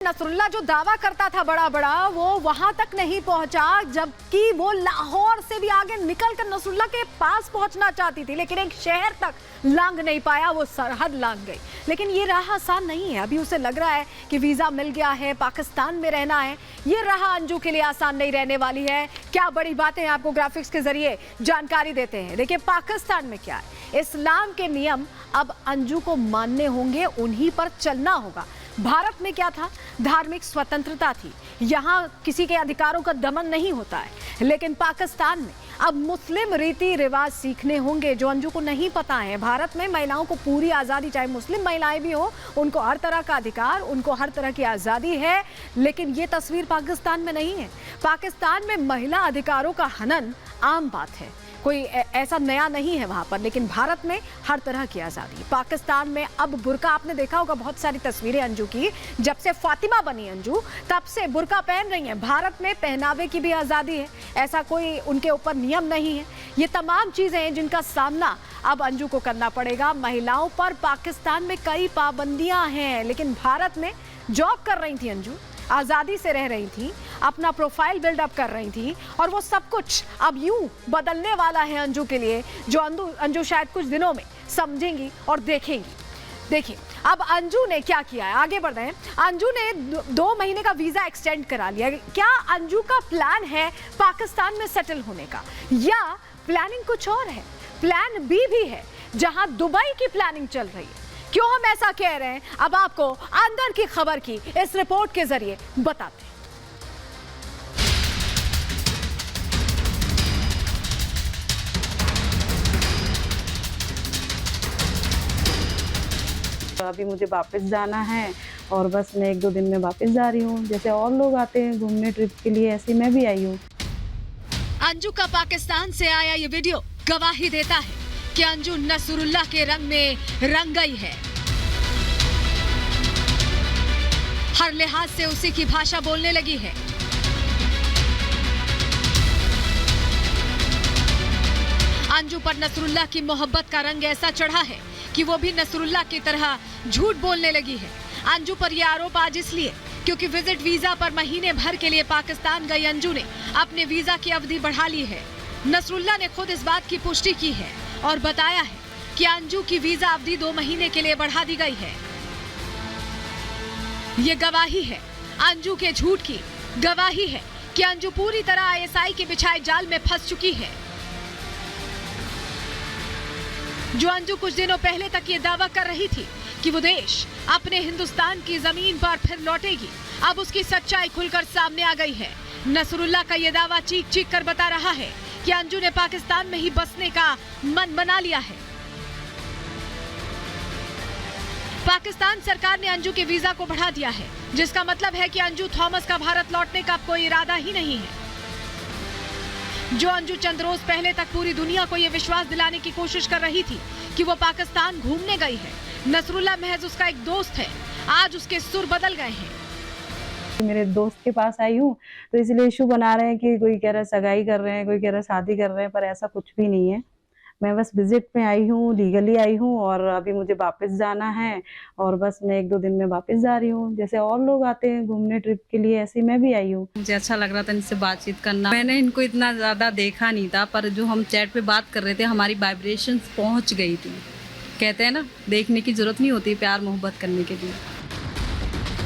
नसरुल्ला जो दावा करता था बड़ा बड़ा वो वहां तक नहीं पहुंचा, जबकि वो लाहौर से भी आगे निकलकर नसरुल्ला के पास पहुंचना चाहती थी, लेकिन एक शहर तक लांग नहीं पाया, वो सरहद लांग गई। लेकिन ये राह आसान नहीं है। अभी उसे लग रहा है कि वीजा मिल गया है, पाकिस्तान में रहना है। ये राह अंजू के लिए आसान नहीं रहने वाली है। क्या बड़ी बातें आपको ग्राफिक्स के जरिए जानकारी देते हैं। देखिए पाकिस्तान में क्या है, इस्लाम के नियम अब अंजू को मानने होंगे, उन्हीं पर चलना होगा। भारत में क्या था, धार्मिक स्वतंत्रता थी, यहाँ किसी के अधिकारों का दमन नहीं होता है। लेकिन पाकिस्तान में अब मुस्लिम रीति रिवाज सीखने होंगे जो अंजू को नहीं पता है। भारत में महिलाओं को पूरी आज़ादी, चाहे मुस्लिम महिलाएं भी हो, उनको हर तरह का अधिकार, उनको हर तरह की आज़ादी है। लेकिन ये तस्वीर पाकिस्तान में नहीं है। पाकिस्तान में महिला अधिकारों का हनन आम बात है, कोई ऐसा नया नहीं है वहां पर। लेकिन भारत में हर तरह की आज़ादी। पाकिस्तान में अब बुर्का, आपने देखा होगा बहुत सारी तस्वीरें अंजू की, जब से फातिमा बनी अंजू तब से बुर्का पहन रही हैं। भारत में पहनावे की भी आज़ादी है, ऐसा कोई उनके ऊपर नियम नहीं है। ये तमाम चीज़ें हैं जिनका सामना अब अंजू को करना पड़ेगा। महिलाओं पर पाकिस्तान में कई पाबंदियां हैं, लेकिन भारत में जॉब कर रही थी अंजू, आज़ादी से रह रही थी, अपना प्रोफाइल बिल्डअप कर रही थी, और वो सब कुछ अब यूं बदलने वाला है अंजू के लिए, जो अंजू शायद कुछ दिनों में समझेंगी और देखेंगी। देखिए अब अंजू ने क्या किया है, आगे बढ़ रहे हैं। अंजू ने 2 महीने का वीजा एक्सटेंड करा लिया। क्या अंजू का प्लान है पाकिस्तान में सेटल होने का, या प्लानिंग कुछ और है? प्लान बी भी है, जहां दुबई की प्लानिंग चल रही है। क्यों हम ऐसा कह रहे हैं, अब आपको अंदर की खबर की इस रिपोर्ट के जरिए बताते हैं। अभी मुझे वापस जाना है और बस मैं 1-2 दिन में वापस जा रही हूँ। जैसे और लोग आते हैं घूमने ट्रिप के लिए, ऐसे मैं भी आई हूँ। अंजू का पाकिस्तान से आया ये वीडियो गवाही देता है कि अंजू नसरुल्ला के रंग में रंग गई है। हर लिहाज से उसी की भाषा बोलने लगी है। अंजू पर नसरुल्ला की मोहब्बत का रंग ऐसा चढ़ा है कि वो भी नसरुल्ला की तरह झूठ बोलने लगी है। अंजू पर यह आरोप आज इसलिए क्योंकि विजिट वीजा पर महीने भर के लिए पाकिस्तान गई अंजू ने अपने वीजा की अवधि बढ़ा ली है। नसरुल्ला ने खुद इस बात की पुष्टि की है और बताया है कि अंजू की वीजा अवधि 2 महीने के लिए बढ़ा दी गई है। ये गवाही है अंजू के झूठ की, गवाही है कि अंजू पूरी तरह आईएसआई के बिछाए जाल में फंस चुकी है। जो अंजू कुछ दिनों पहले तक ये दावा कर रही थी कि वो देश अपने हिंदुस्तान की जमीन पर फिर लौटेगी, अब उसकी सच्चाई खुलकर सामने आ गई है। नसरुल्ला का ये दावा चीख चीख कर बता रहा है कि अंजू ने पाकिस्तान में ही बसने का मन बना लिया है। पाकिस्तान सरकार ने अंजू के वीजा को बढ़ा दिया है, जिसका मतलब है कि अंजू थॉमस का भारत लौटने का कोई इरादा ही नहीं है। जो अंजू चंद रोज पहले तक पूरी दुनिया को यह विश्वास दिलाने की कोशिश कर रही थी कि वो पाकिस्तान घूमने गई है, नसरुल्ला महज उसका एक दोस्त है, आज उसके सुर बदल गए हैं। मेरे दोस्त के पास आई हूँ तो इसलिए इशू बना रहे हैं कि कोई कह रहा है सगाई कर रहे हैं, कोई कह रहा है शादी कर रहे हैं, पर ऐसा कुछ भी नहीं है। मैं बस विजिट में आई हूँ, लीगली आई हूँ, और अभी मुझे वापस जाना है और बस मैं 1-2 दिन में वापस जा रही हूँ। जैसे और लोग आते हैं घूमने ट्रिप के लिए, ऐसे मैं भी आई हूँ। मुझे अच्छा लग रहा था इनसे बातचीत करना। मैंने इनको इतना ज़्यादा देखा नहीं था, पर जो हम चैट पे बात कर रहे थे हमारी वाइब्रेशंस पहुँच गई थी। कहते हैं ना, देखने की जरूरत नहीं होती प्यार मोहब्बत करने के लिए।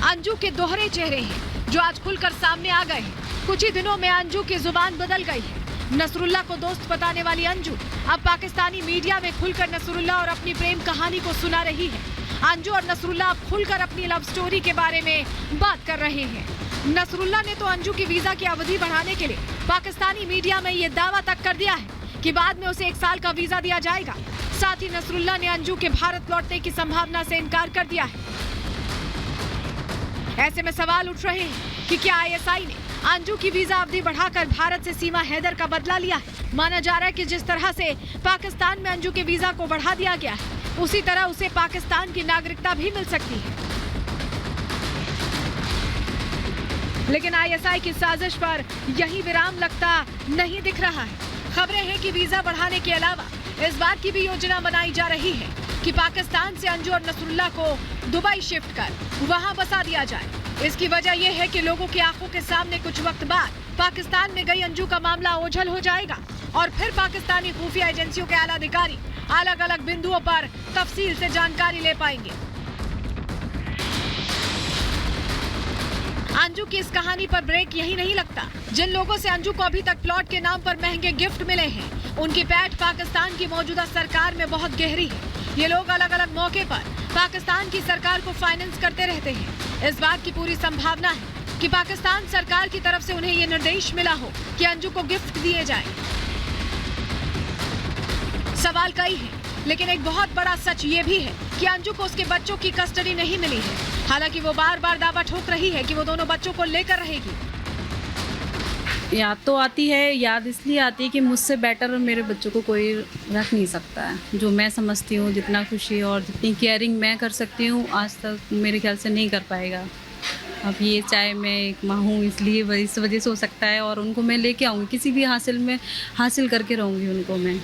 अंजू के दोहरे चेहरे हैं जो आज खुलकर सामने आ गए हैं। कुछ ही दिनों में अंजू की जुबान बदल गई है। नसरुल्ला को दोस्त बताने वाली अंजू अब पाकिस्तानी मीडिया में खुलकर नसरुल्ला और अपनी प्रेम कहानी को सुना रही है। अंजू और नसरुल्ला अब खुलकर अपनी लव स्टोरी के बारे में बात कर रहे हैं। नसरुल्ला ने तो अंजू की वीजा की अवधि बढ़ाने के लिए पाकिस्तानी मीडिया में ये दावा तक कर दिया है कि बाद में उसे 1 साल का वीजा दिया जाएगा। साथ ही नसरुल्ला ने अंजू के भारत लौटने की संभावना से इनकार कर दिया है। ऐसे में सवाल उठ रहे हैं कि क्या आईएसआई ने अंजू की वीजा अवधि बढ़ाकर भारत से सीमा हैदर का बदला लिया है। माना जा रहा है कि जिस तरह से पाकिस्तान में अंजू के वीजा को बढ़ा दिया गया है, उसी तरह उसे पाकिस्तान की नागरिकता भी मिल सकती है। लेकिन आईएसआई की साजिश पर यही विराम लगता नहीं दिख रहा है। खबरें हैं कि वीजा बढ़ाने के अलावा इस बात की भी योजना बनाई जा रही है कि पाकिस्तान से अंजू और नसरुल्ला को दुबई शिफ्ट कर वहां बसा दिया जाए। इसकी वजह यह है कि लोगों की आंखों के सामने कुछ वक्त बाद पाकिस्तान में गई अंजू का मामला ओझल हो जाएगा और फिर पाकिस्तानी खुफिया एजेंसियों के आला अधिकारी अलग अलग बिंदुओं पर तफसील से जानकारी ले पाएंगे। अंजू की इस कहानी पर ब्रेक यही नहीं लगता। जिन लोगों से अंजू को अभी तक प्लॉट के नाम पर महंगे गिफ्ट मिले हैं, उनकी पैठ पाकिस्तान की मौजूदा सरकार में बहुत गहरी है। ये लोग अलग अलग मौके पर पाकिस्तान की सरकार को फाइनेंस करते रहते हैं। इस बात की पूरी संभावना है कि पाकिस्तान सरकार की तरफ से उन्हें ये निर्देश मिला हो कि अंजू को गिफ्ट दिए जाएं। सवाल कई है, लेकिन एक बहुत बड़ा सच ये भी है कि अंजू को उसके बच्चों की कस्टडी नहीं मिली है। हालांकि वो बार बार दावा ठोक रही है कि वो दोनों बच्चों को लेकर रहेगी। याद तो आती है, याद इसलिए आती है कि मुझसे बेटर मेरे बच्चों को कोई रख नहीं सकता है। जो मैं समझती हूँ, जितना खुशी और जितनी केयरिंग मैं कर सकती हूँ, आज तक मेरे ख्याल से नहीं कर पाएगा। अब ये चाहे मैं एक माँ हूँ इसलिए इस वजह से हो सकता है, और उनको मैं लेके आऊँगी, किसी भी हासिल करके रहूँगी उनको मैं।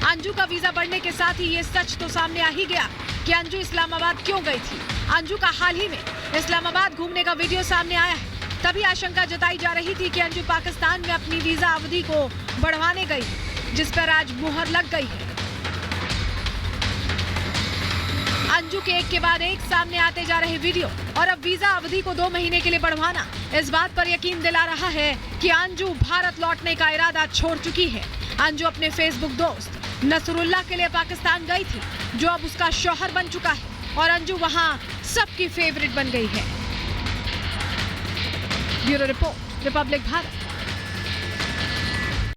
अंजू का वीजा बढ़ने के साथ ही ये सच तो सामने आ ही गया कि अंजू इस्लामाबाद क्यों गई थी। अंजू का हाल ही में इस्लामाबाद घूमने का वीडियो सामने आया है। तभी आशंका जताई जा रही थी कि अंजू पाकिस्तान में अपनी वीजा अवधि को बढ़वाने गई, जिस पर आज मुहर लग गई है। अंजू के एक बाद एक सामने आते जा रहे वीडियो और अब वीजा अवधि को 2 महीने के लिए बढ़वाना इस बात पर यकीन दिला रहा है कि अंजू भारत लौटने का इरादा छोड़ चुकी है। अंजू अपने फेसबुक दोस्त नसरुल्लाह के लिए पाकिस्तान गई थी, जो अब उसका शौहर बन चुका है, और अंजू वहां सबकी फेवरेट बन गई है। Bureau report, Republic Bharat.